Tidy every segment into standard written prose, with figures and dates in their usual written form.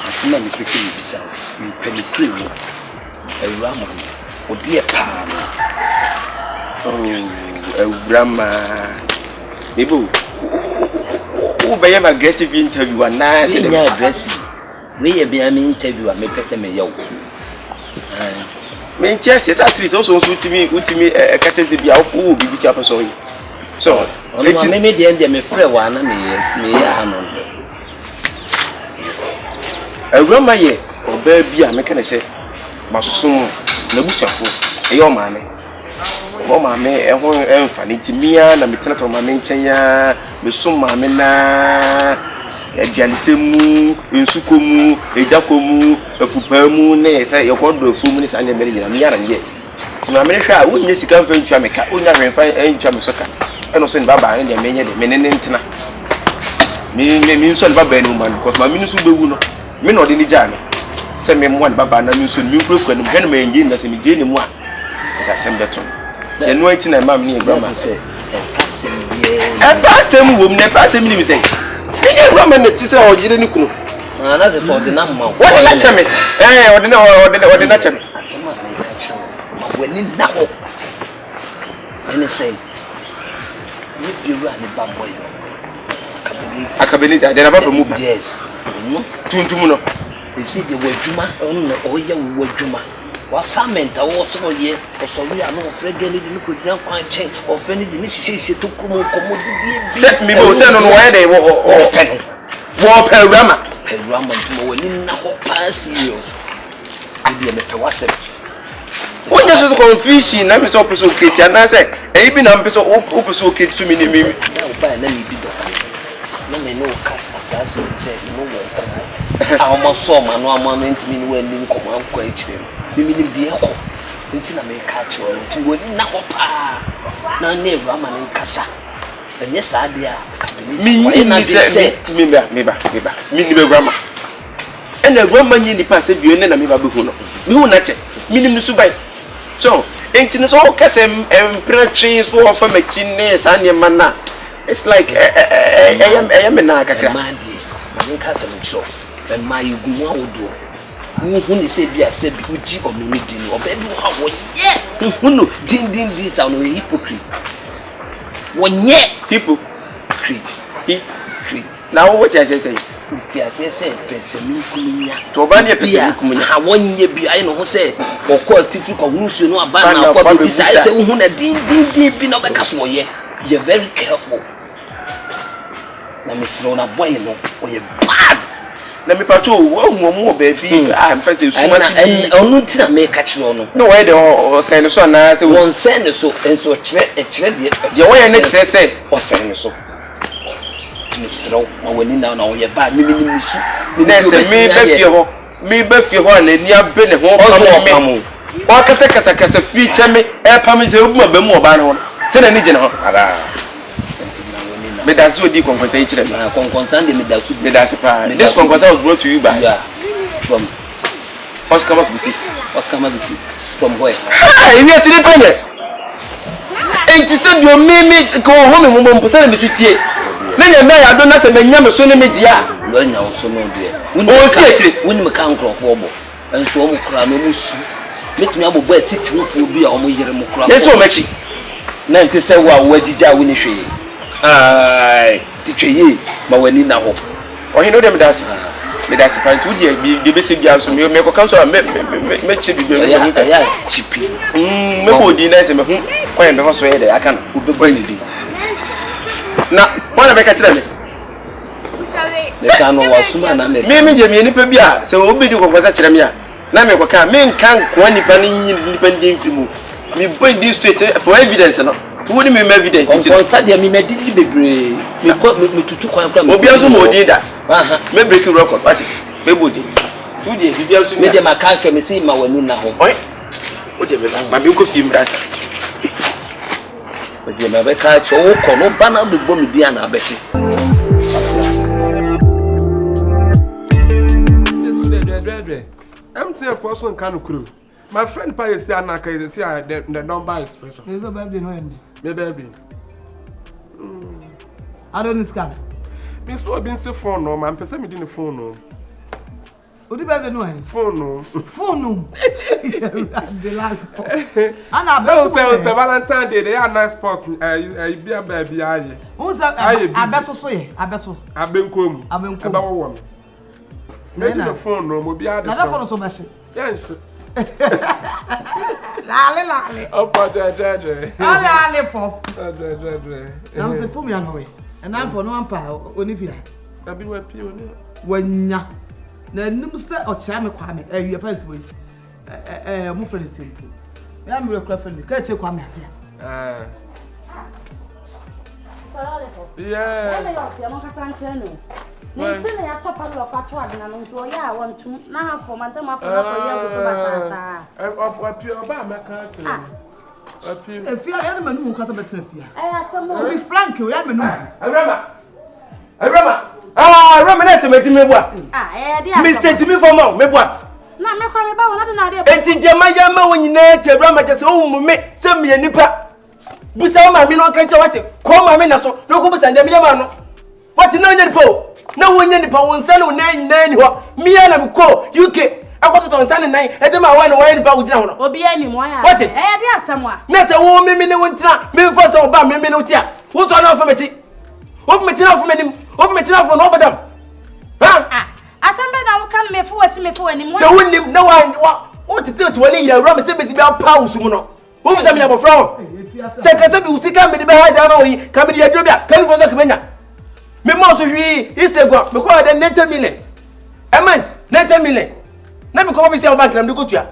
Asima mi pese mi bisa mi peni cream ewrama odi e pa no ewrama ebo o be am aggressive interview na say dey aggressive we be am interview me pese me yawo me ntia se sa three so utimi ka tese bia o bibisi apeso yi so me dey me frɛ wa na me ya no Roma ye oba bia me kana se masom na busuafo eyo maame wo maame ehon emfa ne timia na metena to maame nchen ya mesom maame na aduanesemu ensukomu ejakomu afupamu na yesa yekodo afumu ni sane mere nyina me yara nye ti maame hwa a wonye sika mfa ntwa meka onya hwenfa ntwa me soka eno se ne baba ne menye de menene ntena me nso ne baba enu man because maame nso bewu no me no de ni jane se me mo an baba na mi so mi kuro kwanu hwe no me ngi na se mi je ni mu a sa sem beton je no ati na mam ni grandma se e passem wo me passem ni mi se e grandma na ti se o jire ni kunu na ze for the na ma wo na cheme o de na cheme asema na ka cho ma wani na ho any say if you run the bamboy akabeli de na baba mu ba yes tuntum no esi de wadwuma on oye wadwuma wasamenta wo so ye osori ano ofregeli de ko gyina kwan chen ofeni de ni hihye to komo di se mi bo se no no ye de wo perama mo wani na ho pasi yo de me pe wase onye so confusion na me so person create na say e bi na me so o person create to me ni me na ba na mi bi do no me no cast assassin say no wo awon so ma no amano ntimi ni wani nkomo anko akire mimi ni bi eko ntina me ka cho nti woni na ho pa na na ewa ma ne nkasa enye sa de a mi na se mi ni be grandma ena grandma nyi ni pa se bi ene na me ba be hu no mi hu na che mi ni su bai so enti no so kasem empretri so of ma chinne sa ne mana it's like I am na kakra mandi man ka se mcho e ma yugu awodo hu ni se bia se bi uji onumi di no oba bi ha wo ye hu no din this are no hypocrite wonye hypocrite now what I say ti asese pesemi kumunya to ba ne pesemi kumunya ha wonye bi ayi no ho se okọ tifi ko hunusu no aba na afọ bi sai se hu na din bi no be kaso ye you very careful na misro na boy no oye bad na me pato wo mo baby am fancy suma si onu ti na me ka kire no no we de o sen so na se won sen so enso kire de ye wo ye ne kire se o sen so misro ma wani na oye bad mi misu na se me be fie ho na ni abe ne ho pamo o kasa feature me e pam se obu ma be mu oba ne ho se na ni je ne ho ara me that's what the conference is children conference and me that's pa this conference was brought to you by from Oscar Maguti from where you are sitting panye and to send your meme go home mo mo say me sitie na nya me adona say me nya me so ne me dia lo nya so no dia o si akire woni me kan krofo bo enso o mo kura no mo su metimi abobo atiti mo fu bi a o mo yere mo kura yes o machi na nti say wa wagija woni hwe ai titwe ma wani na ho o hino dem das pa tu de be se bia so me ko kan so me che bibia me so ya chipi me ko di na se me hu kwan be so ye de aka na o be kwan di na wana be ka kire me se ka no wa suma na me je me nipa bia se o be di ko kwata kire me a na me ko ka me nkan kwa nipa ni nipa ndi mfimu me boy di straight for evidence no woni me evidence nti on sadia me medidi bebre me tutu kwan kwan obi aso mo di da me break record party me bodi tu di bibia so me de maka me si ma wani na ho oi o de me ba me ko fi mbrasa o de me be ka cho wo ko no ba na be gbo me dia na abeti MTF also can crew. My friend Pai is Anaka is the number is special. There's a baby no end. Baby. I don't scan. Miss Robin say phone no, man. Person me the phone no. Odi baby no end. Phone no. Phone no. The lag. Ana No say Valentine Day they are nice sports. Be a baby aye. Who's that? Abeso so ye. Abeso. Abenkom. Abenkom. Eba wo me. Maybe the phone no, mo be a. Na that phone so beshi. Yes. Lale. Opa dede. Lale for. Dede. Na me say phone me anowe. And I'm for no ampa onifia. Abi wa pi oni. Wanya. Na nim say o chia me kwa me. You first way. Mo friend simple. Me am recruit friend. Ka che kwa me apia. Yeah. Me yo ti am ka san che no. Nti na ya topa lo kwa to adina no so ya wontum na ha for man tam afọ na ko ye go so basasa. Wapi oba meka ti. Wapi. Efia ya na manu kwasa betra fia. Asamo. To be frank, you ya manu. Arama. Arama na se meti mebua. Di Me se ti mi fo ma mebua. Na me kwa me ba wona de na de. Enti jema ya ma wonyina che Arama che se wo mu me se me nipa. Busa ma mi no kan che wate. Ko ma me na so. No ko busa ndem ya ma no. Wate na onyani po. Na wonya nipa wonsa no nan ho. Mi ya na mko UK. Akoto to nsa ne nan. E de ma wa no wa nipa wo gina ho no. Obi ani mo ya. Wate. Di asamo a. Na se wo mimi ne wontina. Me mfa se oba mimi ne wotia. Wo so na ofa mechi. Ofa mechi na ofa menim. Ofa mechi na ofa no badam. Ha? Asambe na wo kan me fo wachi me fo wani mo. Se wonim na wa tete to wali ya Arama se besi bia pa usumu no. Wo bisa me abofra ho. Se kase bi usika me de be ha da na oyi. Ka me de adwo bia. Kan fo so kemenya. Me mo so hwi Instagram me call the 90 million. A month 90 million. Na me ko be say bank na me go tua.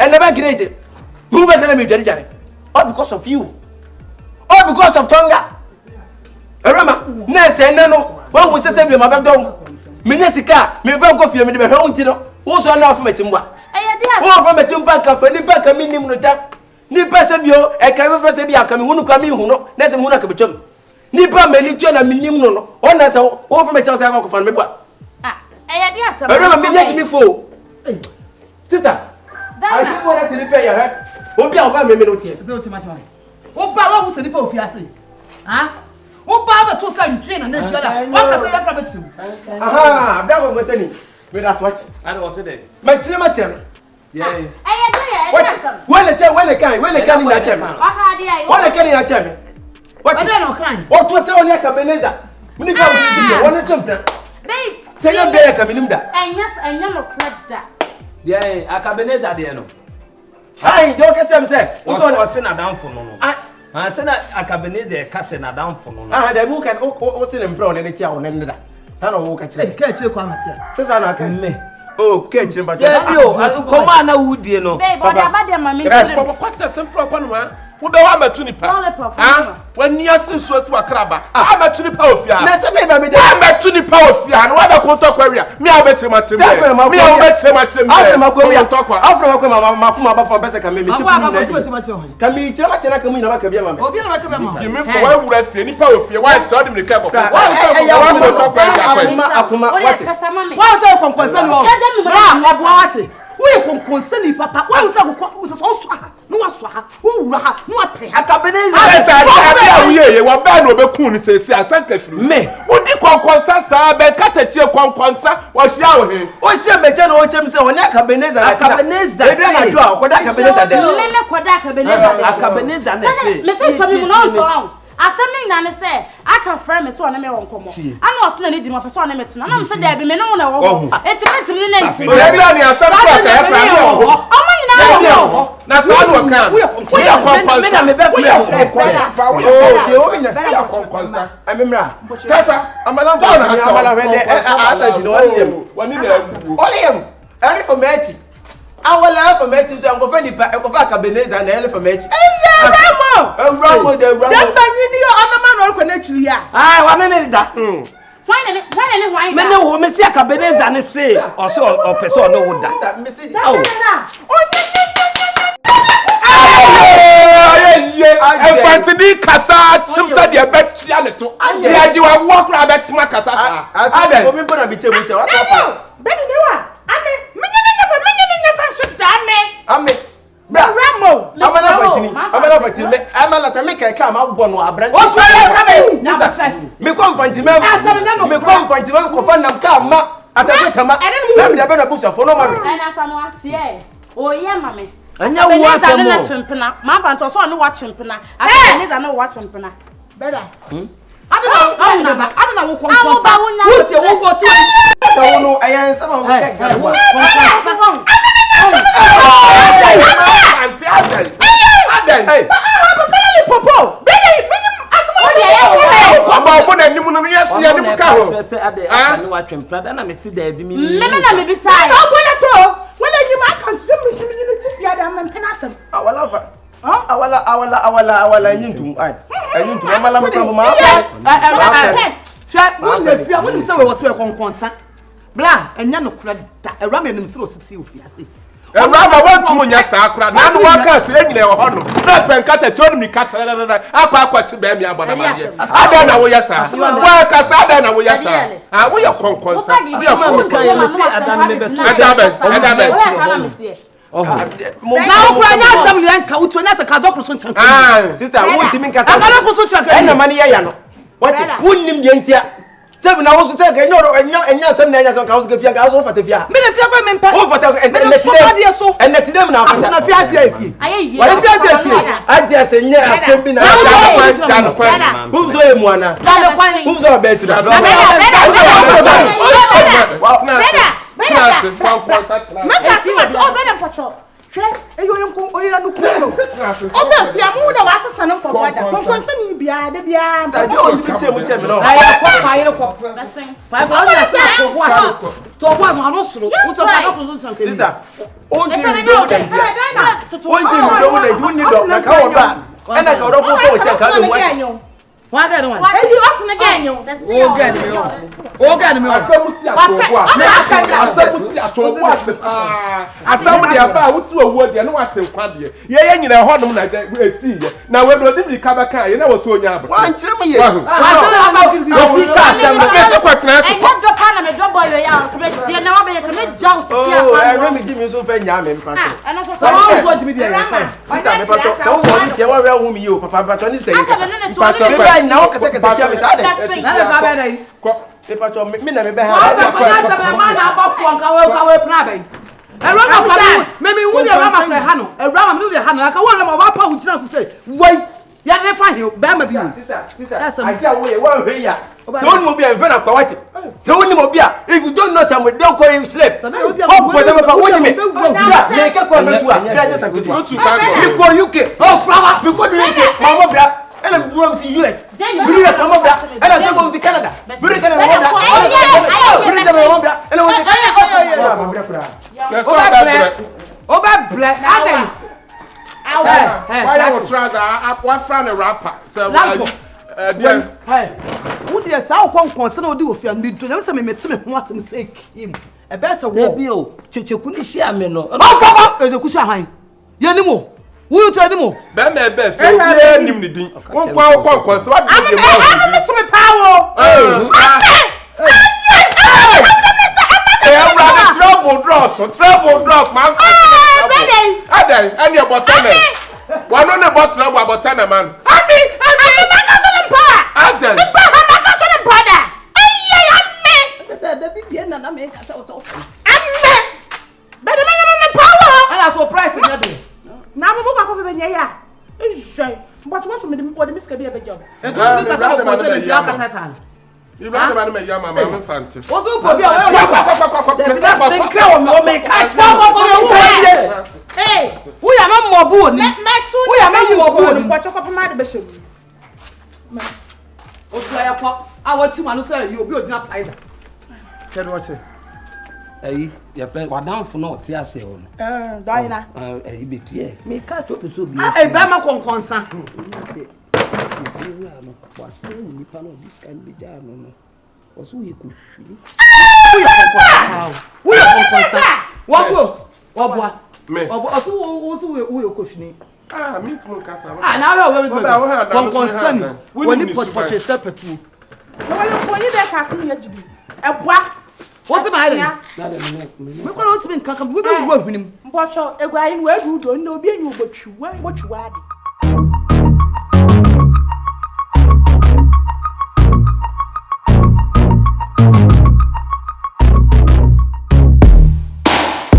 And the bank na je. Who bank na me dware jare. All because of you. All because of Tonga. Arama na se na no. Wa hu se bi ma be dom. Me nya sika, me fa ko fie me de be hwe unti no. Wo so na afa meti mwa. Di asamo. Wo afa meti mfa ka fa ni ba ka mi nim no da. Ni ba se bio e ka be fa se bi aka me hunu kwa mi hu no. Na se me hunu aka be twam. Ni ba me ni twa na mi nim no no. O na se wo fa meti o se aka ko fa me bua. Di asamo. Arama me nya mi fo. Sister. I think what to repair your head. Obi a oba me no tie. Ze o ti ma ti ma. Oba wa hu se ni pa ofiase. Ha? Oba ba to sa ntwe na na biala. Wa ka se ya fra betim. Aha, abda go ngosani. Me that's what. I don't say that. Ma tire ma tire. Yeah. Di asamo. Wele kan ni na tire. Wa ha di ayi. Wele kan ni na tire. What? Oda no kan. O to se oni aka Beneza. Mini ka wo di wona champion. Babe. Se ya be ka minim da. Enya no credda. Yeah, Akabeneza there no. Ai, do ka tem se. O se na down for no. Ah, se na Akabeneza ka se na down for no. Ah, da mu ka o se ne mpre on ne tia on ne da. Sa na wo ka kire. Ka che kwa ma pia. Se sa na ka. Me. Oh, ka kire ba. Yeah, yo, koma na wudie no. Babe, oda ba de ma me. For what se fro kwa no wo be wa matu nipa. Ah, when you see so so akraba. Ah, matu nipa ofia. Na se me ba me de. Ah, matu nipa ofia. No wa be ko to kwa ria. Me a be trema trema. Me a be trema trema. Afro ma ko ria. To kwa. Afro ma ko ma kuma ba fo bese ka me me chipu Aba na. ba to ma ti ho. Ka me tire ma tire ka mu na ba ka bia ma me. Obi na ba ka be ma. You me for wa wura fie nipa ofia. Wa se odi me ka ko. Wa Wa ko to kwa ria kwa. akuma what? Wa se konkon se no. Bra abo wate. We konkon se ni papa. Wa se konkon so so ha. No wa so ha. Wo wura ha. No wa pe ha. Akabeneza. Asa ye wa ba na obekun ni se asanka firi. Me. Odi konkonsa sa be katatie konkonsa wa hia wo he. O hia meche na o chem se oni Akabeneza na. Akabeneza. E na do a koda Akabeneza de. Me koda Akabeneza de. Akabeneza na se. Me se so mi no nto. Asemi na ne se aka frame so na me won komo. Ana osna ni jima person na metina. Na me se da bi me no na wo. Etimetim ni na nti. O ye bia ni asam ko ka e fra no ho. Omo nyina wo. Na sa no kan. Wo ya konkonsa. Me na me be frame. Oh, de o nya. Ya konkonsa. Amemra. Tata, Amala Tata na sa. amala hwede. Asa di no aliyem. Wani na awu. Oliyem. Eri for mechi. Awala for mechi to angofa nipa angofa Akabeneza na ele for mechi. Ramo. Ramo de Ramo. Dem banyi ni anama na orko na chiri ya. Ah, wa me da. Why Me ne wo me si Akabeneza ne se. O se o pese o no wo da. Missy. Oh. Efantini kasa chimta de betia ne to. Ya di wa wo kra betima kasa sa. Asa ko mi bona bi che mu che wa so fa. Beni ni wa. Ame, menye comfort me. I'm a last make I come out one or brand. What's coming? Me comfort me. Me comfort me. Confirm them come. At the time, let me have a bush for no man. And as I'm watching, oh, yeah, mammy. And you want to watch him, Pina. Mamma, to so watch him, Pina. I need to watch him, Pina. Better. I don't know who what's your over to so no, I am some of Blah, and Yano Crad, a ramen and so city of Fiasi. And Rama went to Munyasa, not one cast, leg or honor. Not when cut a told me cut up to Baby Abonamania. I don't know what you say. Well, cause I don't know what you say. I will your conquest. Now, I some yank out to another Cadocus. Ah, sister, I want to make a money. What wouldn't him get 7 hours to say, and you're some nails on Council of Young over the Fia. Minister of Women, over the and let them now. I'm not fear. I just say, yeah, I've been who's a moana, who's our best. Someone will be a venom for what? Someone will be if you don't know someone, don't call him slave. Oh, whatever for what you mean? Make a comment to her. Because UK. Oh, flower. Because the UK. Mama Bra. And I'm going to US. US, Mama Bra. And I'm going to Canada. Bring Canada. Bring Mama Bra. And I want to Over black. Why don't you try one friend a rapper? So, who dear South Kong concern or do with your mid to them some wants to say him. A best of Wobio, Chichukunishi, Meno. Oh, there's a cushion high. Yanimo, who you tell them? Then my best, I him the ding. One conquest, what I'm power. Trouble draws, man. And your bottom. One on the box now about 10 a man. But what's the Mister be a job? You rather than make your mamma Santa. What's up? Hey, we are not more good. We are not more good. Watch up my bishop. I want to say you'll be not either. Can watch it. Hey, your friend, what down for no tear say on? Diana. You be clear. Me catch up with you. Hey, Bama concern. Was saying the panel this can be done. Was who you could feel? We are concerned. What? Me. Who you cushion? Ah, me from Casa. Ah, now we're concerned. When you put a separate two. When you there, Casimir, a bois. What's the matter? We're going to be in Kakam. We've been working him. Watch out, a guy in where you don't know, being you, but you what you are.